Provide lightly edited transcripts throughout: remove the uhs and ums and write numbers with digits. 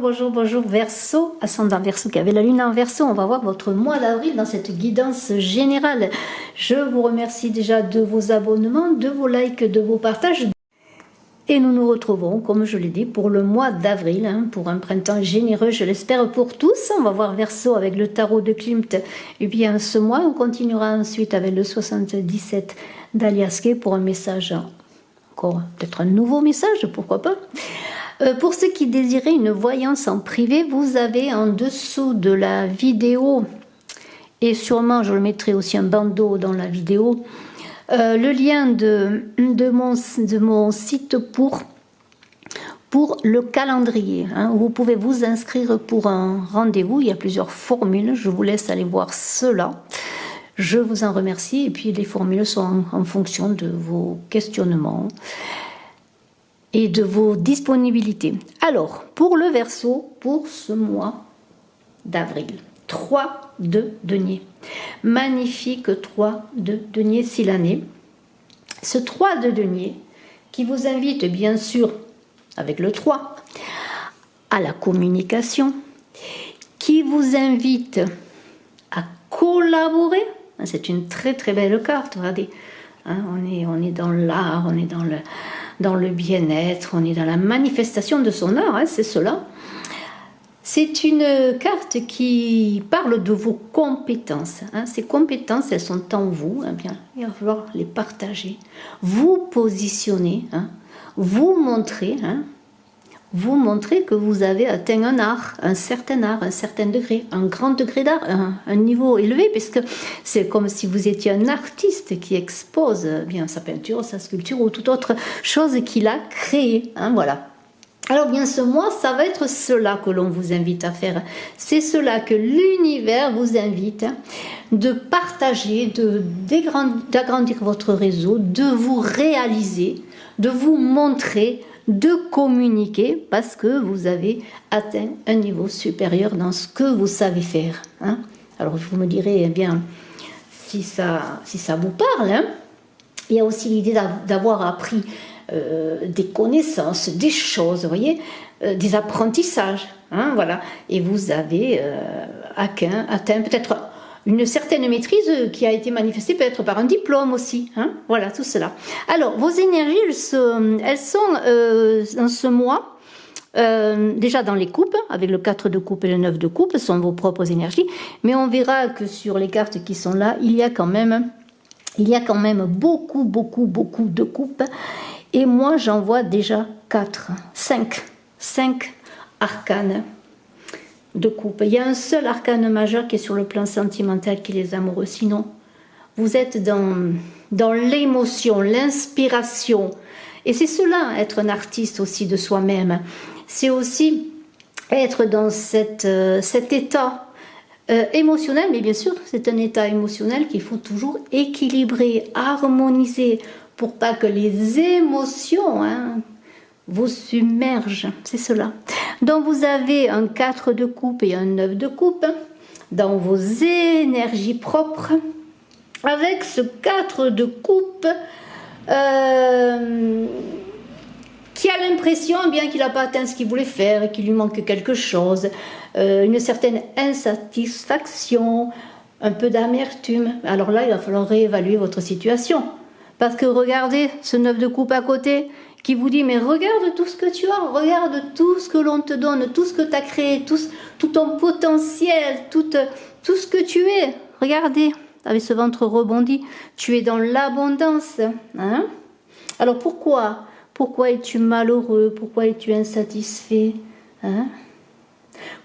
bonjour Verseau, ascendant Verseau qui avait la lune en Verseau. On va voir votre mois d'avril dans cette guidance générale. Je vous remercie déjà de vos abonnements, de vos likes, de vos partages. Et nous nous retrouvons, comme je l'ai dit, pour le mois d'avril, pour un printemps généreux, je l'espère pour tous. On va voir Verseau avec le tarot de Klimt. Et bien ce mois, on continuera ensuite avec le 77 d'Aliaske pour un message, encore peut-être un nouveau message, pourquoi pas. Pour ceux qui désiraient une voyance en privé, vous avez en dessous de la vidéo, et sûrement je le mettrai aussi un bandeau dans la vidéo, le lien de mon site pour le calendrier. Vous pouvez vous inscrire pour un rendez-vous, il y a plusieurs formules, je vous laisse aller voir cela. Je vous en remercie, et puis les formules sont en fonction de vos questionnements et de vos disponibilités. Alors, pour le Verseau, pour ce mois d'avril, 3 de denier. Magnifique 3 de denier si l'année. Ce 3 de denier qui vous invite bien sûr, avec le 3, à la communication, qui vous invite à collaborer. C'est une très très belle carte, regardez. On est dans l'art, on est dans le bien-être, on est dans la manifestation de son art, c'est cela. C'est une carte qui parle de vos compétences. Ces compétences, elles sont en vous. Bien, il va falloir les partager, vous positionner, vous montrer que vous avez atteint un art, un certain degré, un grand degré d'art, un niveau élevé, puisque c'est comme si vous étiez un artiste qui expose bien sa peinture, sa sculpture ou toute autre chose qu'il a créée. Voilà. Alors bien ce mois, ça va être cela que l'on vous invite à faire. C'est cela que l'univers vous invite de partager, d'agrandir votre réseau, de vous réaliser, de vous montrer, de communiquer parce que vous avez atteint un niveau supérieur dans ce que vous savez faire. Alors vous me direz, bien, si ça vous parle, il y a aussi l'idée d'avoir appris des connaissances, des choses, vous voyez, des apprentissages, voilà. Et vous avez atteint peut-être une certaine maîtrise qui a été manifestée peut-être par un diplôme aussi, voilà, tout cela. Alors, vos énergies, elles sont dans ce mois, déjà dans les coupes, avec le 4 de coupe et le 9 de coupe, ce sont vos propres énergies, mais on verra que sur les cartes qui sont là, il y a quand même beaucoup de coupes. Et moi, j'en vois déjà 5 arcanes de coupe. Il y a un seul arcane majeur qui est sur le plan sentimental, qui est les amoureux. Sinon, vous êtes dans l'émotion, l'inspiration. Et c'est cela, être un artiste aussi de soi-même. C'est aussi être dans cet état émotionnel, mais bien sûr, c'est un état émotionnel qu'il faut toujours équilibrer, harmoniser, pour pas que les émotions vous submergent, c'est cela. Donc vous avez un 4 de coupe et un 9 de coupe dans vos énergies propres. Avec ce 4 de coupe qui a l'impression bien qu'il n'a pas atteint ce qu'il voulait faire, qu'il lui manque quelque chose, une certaine insatisfaction, un peu d'amertume. Alors là, il va falloir réévaluer votre situation. Parce que regardez ce 9 de coupe à côté qui vous dit mais regarde tout ce que tu as, regarde tout ce que l'on te donne, tout ce que tu as créé, tout ton potentiel, tout ce que tu es. Regardez, avec ce ventre rebondi, tu es dans l'abondance. Alors pourquoi es-tu malheureux? Pourquoi es-tu insatisfait?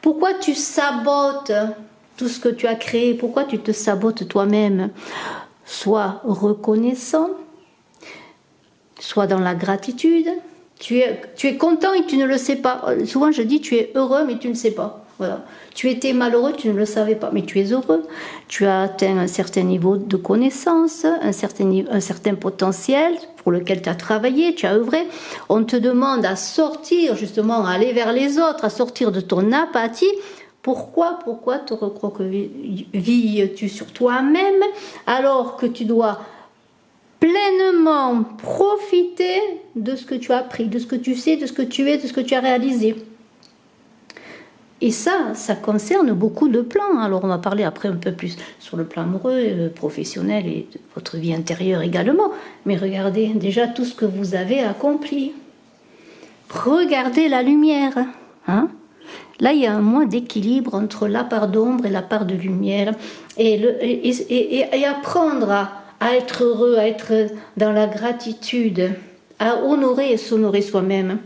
Pourquoi tu sabotes tout ce que tu as créé? Pourquoi tu te sabotes toi-même? Sois reconnaissant, sois dans la gratitude. Tu es content et tu ne le sais pas. Souvent je dis tu es heureux mais tu ne sais pas. Voilà. Tu étais malheureux, tu ne le savais pas, mais tu es heureux. Tu as atteint un certain niveau de connaissance, un certain potentiel pour lequel tu as travaillé, tu as œuvré. On te demande à sortir, justement, à aller vers les autres, à sortir de ton apathie. Pourquoi te recroquevilles-tu sur toi-même alors que tu dois pleinement profiter de ce que tu as appris, de ce que tu sais, de ce que tu es, de ce que tu as réalisé? Et ça concerne beaucoup de plans. Alors on va parler après un peu plus sur le plan amoureux, professionnel et de votre vie intérieure également. Mais regardez déjà tout ce que vous avez accompli. Regardez la lumière. Hein? Là, il y a un moins d'équilibre entre la part d'ombre et la part de lumière. Et apprendre à être heureux, à être dans la gratitude, à honorer et s'honorer soi-même.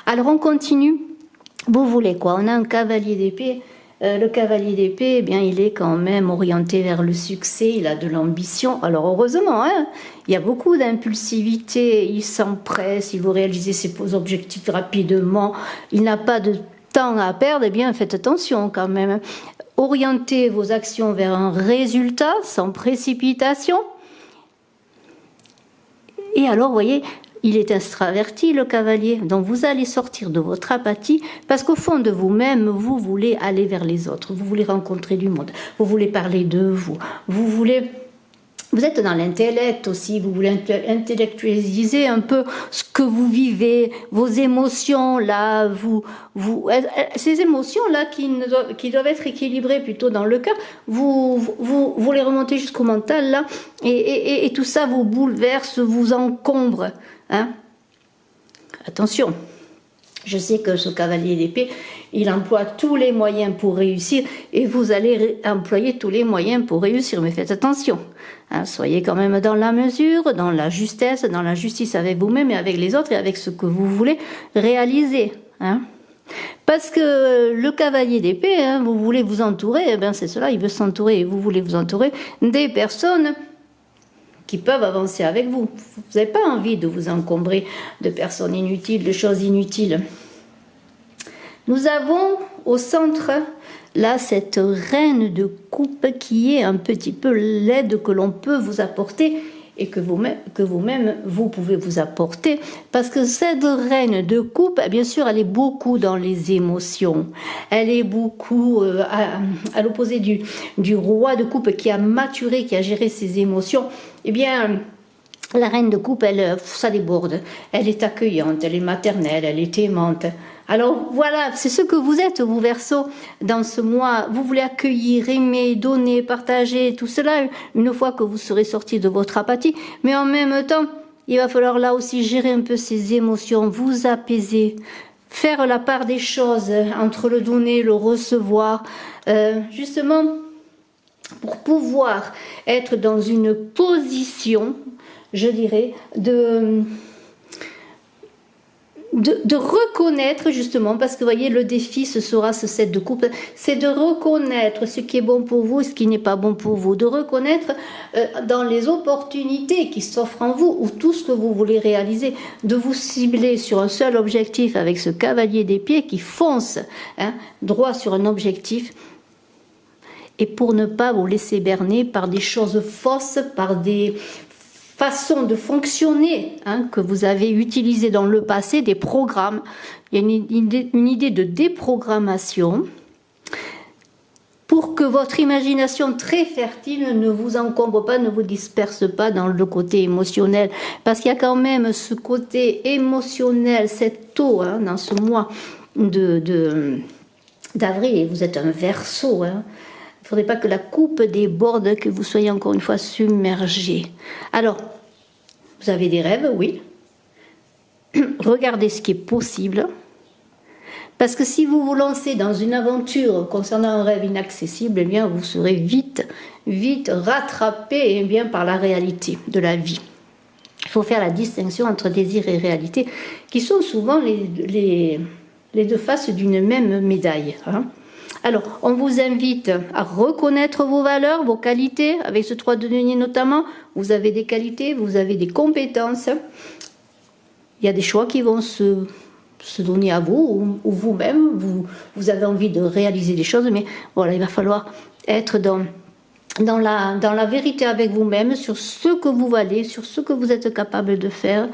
Alors on continue. Vous voulez quoi? On a un cavalier d'épée. Le cavalier d'épée, eh bien, il est quand même orienté vers le succès, il a de l'ambition. Alors heureusement, hein, il y a beaucoup d'impulsivité, il s'empresse, il veut réaliser ses objectifs rapidement, il n'a pas de temps à perdre. Eh bien, faites attention quand même. Orientez vos actions vers un résultat sans précipitation. Et alors, vous voyez, il est extraverti, le cavalier. Donc, vous allez sortir de votre apathie parce qu'au fond de vous-même, vous voulez aller vers les autres. Vous voulez rencontrer du monde. Vous voulez parler de vous. Vous êtes dans l'intellect aussi. Vous voulez intellectualiser un peu ce que vous vivez, vos émotions là. Ces émotions là qui doivent être équilibrées plutôt dans le cœur. Vous les remontez jusqu'au mental là, et tout ça vous bouleverse, vous encombre. Hein? Attention, je sais que ce cavalier d'épée, il emploie tous les moyens pour réussir et vous allez employer tous les moyens pour réussir, mais faites attention. Hein? Soyez quand même dans la mesure, dans la justesse, dans la justice avec vous-même et avec les autres et avec ce que vous voulez réaliser. Hein? Parce que le cavalier d'épée, hein, vous voulez vous entourer, eh bien c'est cela, il veut s'entourer et vous voulez vous entourer des personnes qui peuvent avancer avec vous. Vous n'avez pas envie de vous encombrer de personnes inutiles, de choses inutiles. Nous avons au centre, là, cette reine de coupe qui est un petit peu l'aide que l'on peut vous apporter et que vous-même, vous pouvez vous apporter. Parce que cette reine de coupe, bien sûr, elle est beaucoup dans les émotions. Elle est beaucoup à l'opposé du roi de coupe qui a maturé, qui a géré ses émotions. Eh bien, la reine de coupe, ça déborde. Elle est accueillante, elle est maternelle, elle est aimante. Alors voilà, c'est ce que vous êtes, vous Verseaux, dans ce mois. Vous voulez accueillir, aimer, donner, partager, tout cela une fois que vous serez sorti de votre apathie. Mais en même temps, il va falloir là aussi gérer un peu ces émotions, vous apaiser, faire la part des choses entre le donner, le recevoir, justement pour pouvoir être dans une position, je dirais, de reconnaître justement, parce que vous voyez, le défi, ce sera ce 7 de coupe, c'est de reconnaître ce qui est bon pour vous et ce qui n'est pas bon pour vous, de reconnaître dans les opportunités qui s'offrent en vous ou tout ce que vous voulez réaliser, de vous cibler sur un seul objectif avec ce cavalier des pieds qui fonce droit sur un objectif. Et pour ne pas vous laisser berner par des choses fausses, par des façons de fonctionner que vous avez utilisées dans le passé, des programmes. Il y a une idée de déprogrammation pour que votre imagination très fertile ne vous encombre pas, ne vous disperse pas dans le côté émotionnel. Parce qu'il y a quand même ce côté émotionnel, cette eau dans ce mois d'avril, et vous êtes un Verseau. Il ne faudrait pas que la coupe déborde, que vous soyez encore une fois submergé. Alors, vous avez des rêves, oui. Regardez ce qui est possible. Parce que si vous vous lancez dans une aventure concernant un rêve inaccessible, eh bien, vous serez vite rattrapé par la réalité de la vie. Il faut faire la distinction entre désir et réalité, qui sont souvent les deux faces d'une même médaille. Alors, on vous invite à reconnaître vos valeurs, vos qualités, avec ce 3 de denier notamment. Vous avez des qualités, vous avez des compétences. Il y a des choix qui vont se donner à vous, ou vous-même. Vous avez envie de réaliser des choses, mais voilà, il va falloir être dans la vérité avec vous-même, sur ce que vous valez, sur ce que vous êtes capable de faire,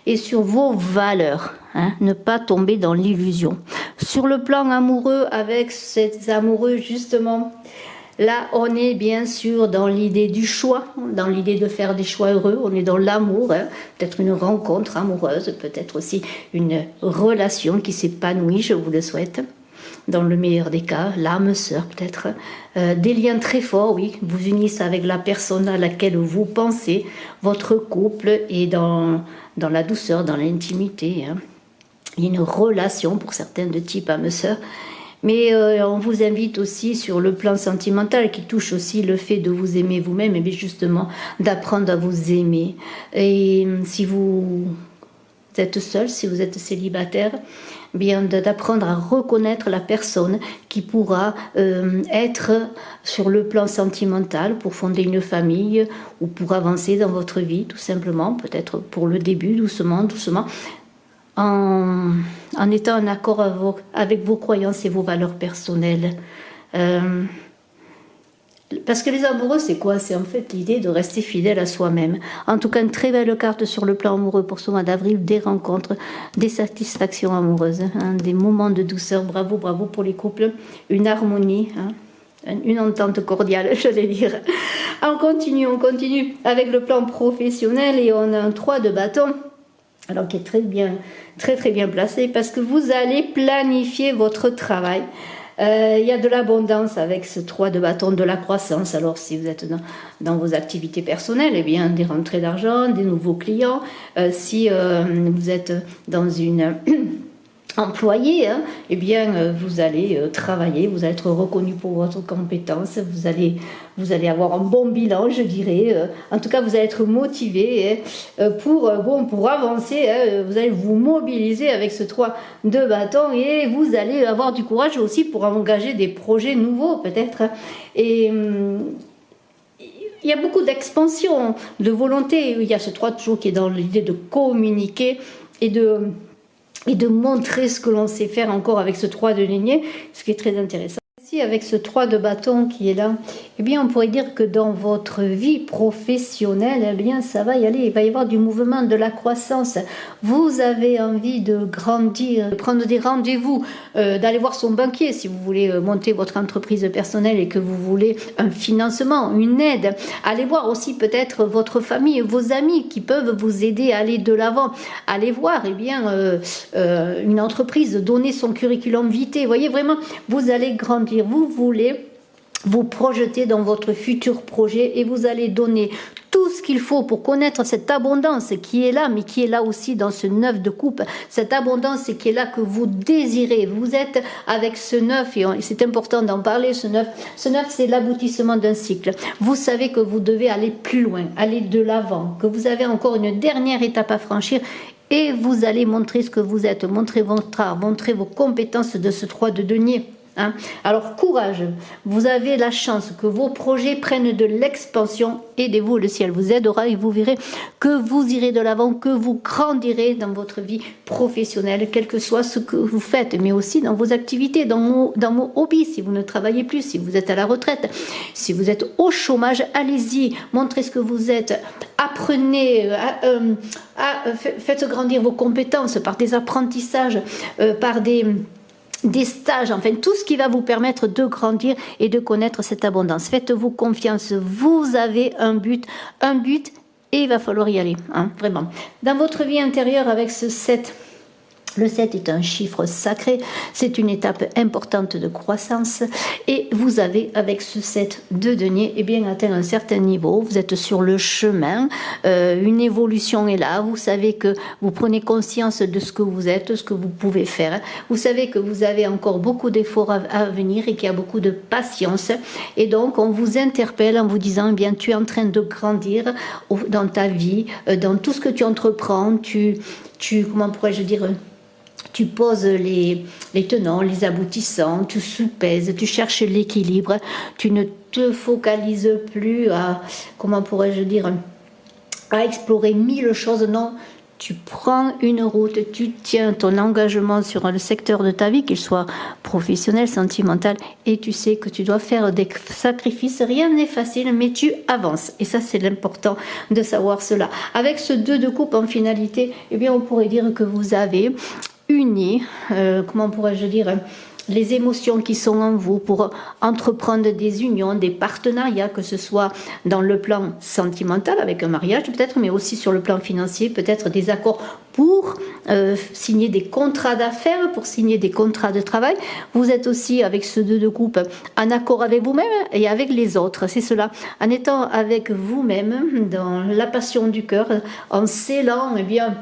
et sur vos valeurs, ne pas tomber dans l'illusion. Sur le plan amoureux, avec ces amoureux, justement, là, on est bien sûr dans l'idée du choix, dans l'idée de faire des choix heureux, on est dans l'amour, peut-être une rencontre amoureuse, peut-être aussi une relation qui s'épanouit, je vous le souhaite. dans le meilleur des cas, l'âme sœur peut-être, des liens très forts, oui, vous unissent avec la personne à laquelle vous pensez, votre couple est dans la douceur, dans l'intimité, hein. Il y a une relation pour certains de type âme sœur, mais on vous invite aussi sur le plan sentimental qui touche aussi le fait de vous aimer vous-même, et bien justement d'apprendre à vous aimer. Et si vous êtes seul, si vous êtes célibataire, bien d'apprendre à reconnaître la personne qui pourra être sur le plan sentimental pour fonder une famille ou pour avancer dans votre vie, tout simplement, peut-être pour le début, doucement, doucement, en étant en accord avec vos croyances et vos valeurs personnelles. Parce que les amoureux, c'est quoi? C'est en fait l'idée de rester fidèle à soi-même. En tout cas, une très belle carte sur le plan amoureux pour ce mois d'avril, des rencontres, des satisfactions amoureuses, hein, des moments de douceur. Bravo, bravo pour les couples. Une harmonie, hein, une entente cordiale, j'allais dire. On continue avec le plan professionnel et on a un 3 de bâton. Alors qui est très bien placé parce que vous allez planifier votre travail. Il y a de l'abondance avec ce 3 de bâton, de la croissance. Alors si vous êtes dans vos activités personnelles, eh bien des rentrées d'argent, des nouveaux clients. Si vous êtes dans une employé, hein, eh bien vous allez travailler, vous allez être reconnu pour votre compétence, vous allez avoir un bon bilan, je dirais. En tout cas, vous allez être motivé pour avancer. Vous allez vous mobiliser avec ce 3 de bâton et vous allez avoir du courage aussi pour engager des projets nouveaux peut-être. Et il y a beaucoup d'expansion, de volonté. Il y a ce 3 toujours qui est dans l'idée de communiquer et de montrer ce que l'on sait faire encore avec ce 3 de lignée, ce qui est très intéressant. Ici, avec ce 3 de bâton qui est là, eh bien, on pourrait dire que dans votre vie professionnelle, eh bien, ça va y aller, il va y avoir du mouvement, de la croissance. Vous avez envie de grandir, de prendre des rendez-vous, d'aller voir son banquier si vous voulez monter votre entreprise personnelle et que vous voulez un financement, une aide. Allez voir aussi peut-être votre famille, vos amis qui peuvent vous aider à aller de l'avant. Allez voir, eh bien, une entreprise, donner son curriculum vitae. Vous voyez, vraiment, vous allez grandir. Vous voulez vous projeter dans votre futur projet et vous allez donner tout ce qu'il faut pour connaître cette abondance qui est là, mais qui est là aussi dans ce 9 de coupe, cette abondance qui est là que vous désirez. Vous êtes avec ce 9 et c'est important d'en parler, ce 9. Ce 9, c'est l'aboutissement d'un cycle. Vous savez que vous devez aller plus loin, aller de l'avant, que vous avez encore une dernière étape à franchir. Et vous allez montrer ce que vous êtes, montrer votre art, montrer vos compétences de ce 3 de denier. Hein. Alors courage, vous avez la chance que vos projets prennent de l'expansion, aidez-vous, le ciel vous aidera et vous verrez que vous irez de l'avant, que vous grandirez dans votre vie professionnelle, quel que soit ce que vous faites, mais aussi dans vos activités, dans vos hobbies, si vous ne travaillez plus, si vous êtes à la retraite, si vous êtes au chômage, allez-y, montrez ce que vous êtes, apprenez, faites grandir vos compétences par des apprentissages, par des stages, enfin tout ce qui va vous permettre de grandir et de connaître cette abondance. Faites-vous confiance, vous avez un but et il va falloir y aller, hein, vraiment. Dans votre vie intérieure avec ce 7, le 7 est un chiffre sacré, c'est une étape importante de croissance et vous avez avec ce 7 de denier eh bien, atteint un certain niveau, vous êtes sur le chemin, une évolution est là, vous savez que vous prenez conscience de ce que vous êtes, ce que vous pouvez faire, vous savez que vous avez encore beaucoup d'efforts à venir et qu'il y a beaucoup de patience et donc on vous interpelle en vous disant eh bien, tu es en train de grandir dans ta vie, dans tout ce que tu entreprends, tu comment pourrais-je dire, tu poses les tenants, les aboutissants, tu soupèses, tu cherches l'équilibre, tu ne te focalises plus à, comment pourrais-je dire, à explorer 1000 choses, non. Tu prends une route, tu tiens ton engagement sur le secteur de ta vie, qu'il soit professionnel, sentimental, et tu sais que tu dois faire des sacrifices. Rien n'est facile, mais tu avances. Et ça, c'est l'important de savoir cela. Avec ce 2 de coupe en finalité, eh bien, on pourrait dire que vous avez uni, comment pourrais-je dire, les émotions qui sont en vous pour entreprendre des unions, des partenariats, que ce soit dans le plan sentimental avec un mariage peut-être, mais aussi sur le plan financier, peut-être des accords pour signer des contrats d'affaires, pour signer des contrats de travail. Vous êtes aussi avec ce 2 de coupe en accord avec vous-même et avec les autres. C'est cela, en étant avec vous-même dans la passion du cœur, en scellant, eh bien,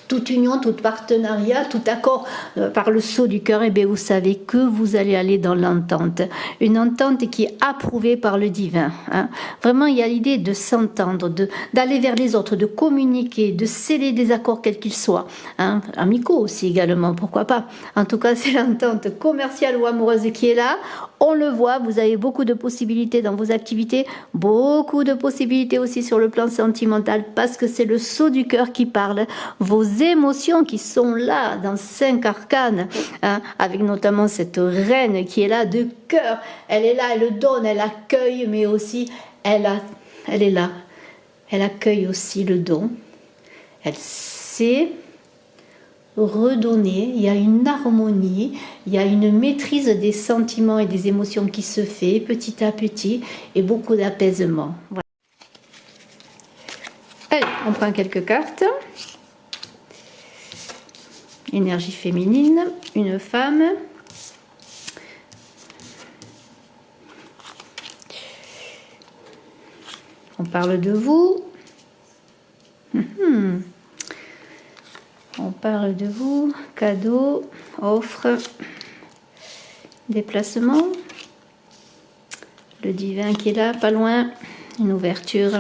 toute union, tout partenariat, tout accord par le sceau du cœur, et bien vous savez que vous allez aller dans l'entente. Une entente qui est approuvée par le divin. Hein. Vraiment, il y a l'idée de s'entendre, d'aller vers les autres, de communiquer, de sceller des accords quels qu'ils soient. Hein. Amicaux aussi également, pourquoi pas. En tout cas, c'est l'entente commerciale ou amoureuse qui est là. On le voit, vous avez beaucoup de possibilités dans vos activités, beaucoup de possibilités aussi sur le plan sentimental, parce que c'est le sceau du cœur qui parle. Vos émotions qui sont là dans 5 arcanes, hein, avec notamment cette reine qui est là de cœur. Elle est là, elle donne, elle accueille, mais aussi elle est là. Elle accueille aussi le don. Elle sait redonner, il y a une harmonie, il y a une maîtrise des sentiments et des émotions qui se fait petit à petit et beaucoup d'apaisement. Voilà. Allez, on prend quelques cartes. Énergie féminine, une femme. On parle de vous. On parle de vous, cadeaux, offres, déplacement. Le divin qui est là, pas loin, une ouverture.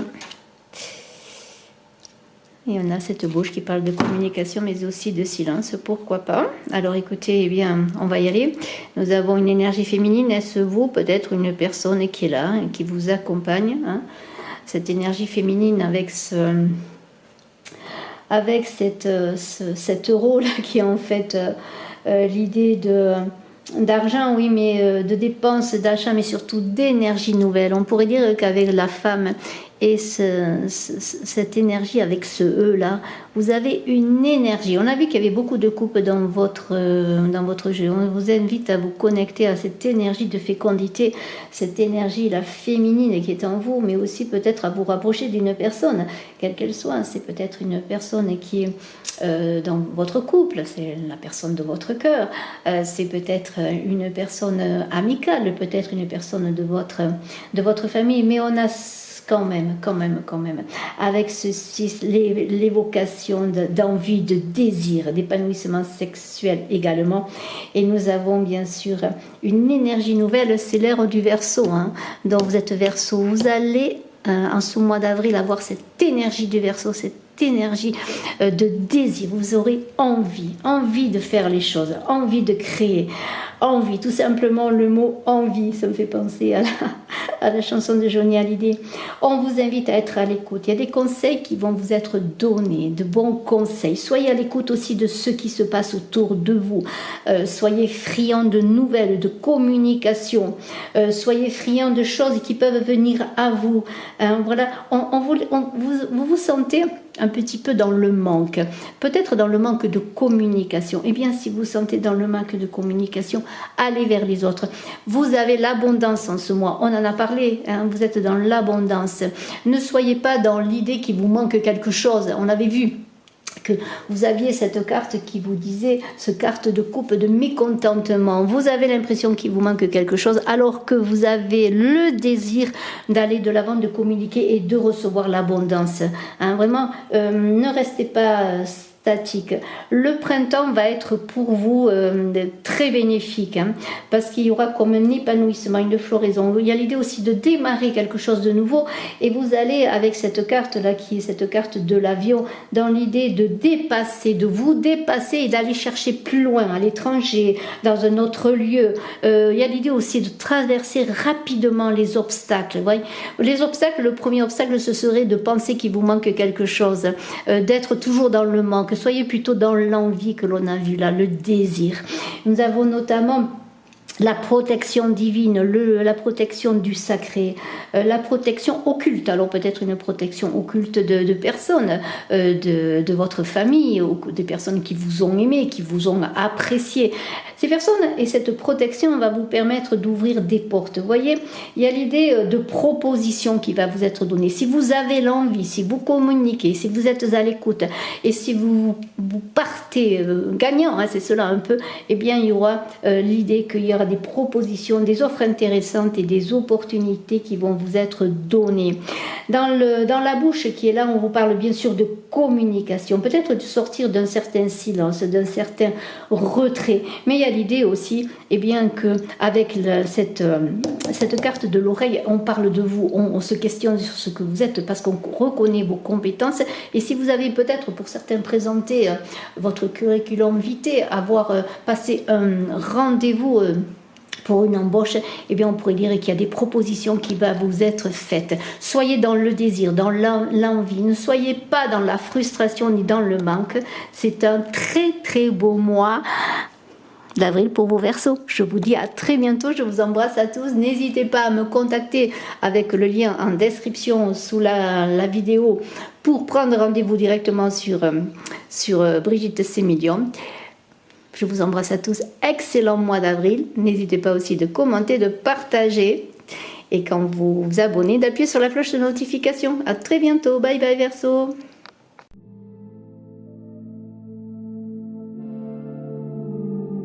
Et on a cette bouche qui parle de communication, mais aussi de silence, pourquoi pas. Alors écoutez, eh bien, on va y aller. Nous avons une énergie féminine, est-ce vous, peut-être une personne qui est là, qui vous accompagne, hein. Cette énergie féminine avec cet euro là qui est en fait l'idée d'argent, oui, mais de dépenses, d'achat, mais surtout d'énergie nouvelle. On pourrait dire qu'avec la femme et cette énergie avec ce E là, vous avez une énergie. On a vu qu'il y avait beaucoup de coupes dans votre jeu. On vous invite à vous connecter à cette énergie de fécondité, cette énergie la féminine qui est en vous, mais aussi peut-être à vous rapprocher d'une personne, quelle qu'elle soit. C'est peut-être une personne qui est dans votre couple, c'est la personne de votre cœur, c'est peut-être une personne amicale, peut-être une personne de votre famille, mais on a quand même, avec ceci, l'évocation d'envie, de désir, d'épanouissement sexuel également. Et nous avons bien sûr une énergie nouvelle, c'est l'ère du Verseau. Hein. Donc vous êtes Verseau, vous allez en ce mois d'avril avoir cette énergie du Verseau, cette énergie de désir. Vous aurez envie de faire les choses, envie de créer, envie, tout simplement le mot envie, ça me fait penser à la chanson de Johnny Hallyday. On vous invite à être à l'écoute. Il y a des conseils qui vont vous être donnés, de bons conseils. Soyez à l'écoute aussi de ce qui se passe autour de vous. Soyez friands de nouvelles, de communication. Soyez friands de choses qui peuvent venir à vous. Voilà, vous vous sentez un petit peu dans le manque, peut-être dans le manque de communication. Eh bien, si vous sentez dans le manque de communication, allez vers les autres. Vous avez l'abondance en ce mois, on en a parlé, hein, vous êtes dans l'abondance. Ne soyez pas dans l'idée qu'il vous manque quelque chose. On avait vu que vous aviez cette carte qui vous disait, cette carte de coupe de mécontentement. Vous avez l'impression qu'il vous manque quelque chose alors que vous avez le désir d'aller de l'avant, de communiquer et de recevoir l'abondance. Hein, vraiment, ne restez pas statique. Le printemps va être pour vous très bénéfique, hein, parce qu'il y aura comme un épanouissement, une floraison. Il y a l'idée aussi de démarrer quelque chose de nouveau et vous allez avec cette carte là qui est cette carte de l'avion dans l'idée de dépasser, de vous dépasser et d'aller chercher plus loin à l'étranger, dans un autre lieu. Il y a l'idée aussi de traverser rapidement les obstacles. Voyez, les obstacles, le premier obstacle ce serait de penser qu'il vous manque quelque chose, d'être toujours dans le manque. Soyez plutôt dans l'envie que l'on a vu là, le désir. Nous avons notamment la protection divine, la protection du sacré, la protection occulte, alors peut-être une protection occulte de personnes, de votre famille, ou des personnes qui vous ont aimé, qui vous ont apprécié. Ces personnes et cette protection va vous permettre d'ouvrir des portes. Vous voyez, il y a l'idée de proposition qui va vous être donnée. Si vous avez l'envie, si vous communiquez, si vous êtes à l'écoute et si vous partez gagnant, hein, c'est cela un peu, eh bien il y aura l'idée qu'il y aura des propositions, des offres intéressantes et des opportunités qui vont vous être données. Dans la bouche qui est là, on vous parle bien sûr de communication, peut-être de sortir d'un certain silence, d'un certain retrait, mais il y a l'idée aussi eh bien, que avec cette carte de l'oreille, on parle de vous, on se questionne sur ce que vous êtes parce qu'on reconnaît vos compétences, et si vous avez peut-être pour certains présenté votre curriculum vitae, avoir passé un rendez-vous pour une embauche, eh bien on pourrait dire qu'il y a des propositions qui vont vous être faites. Soyez dans le désir, dans l'envie, ne soyez pas dans la frustration ni dans le manque. C'est un très très beau mois d'avril pour vos Verseaux. Je vous dis à très bientôt, je vous embrasse à tous. N'hésitez pas à me contacter avec le lien en description sous la vidéo pour prendre rendez-vous directement sur Brigitte C'est Médium. Je vous embrasse à tous. Excellent mois d'avril. N'hésitez pas aussi de commenter, de partager. Et quand vous vous abonnez, d'appuyer sur la cloche de notification. À très bientôt. Bye bye Verseau.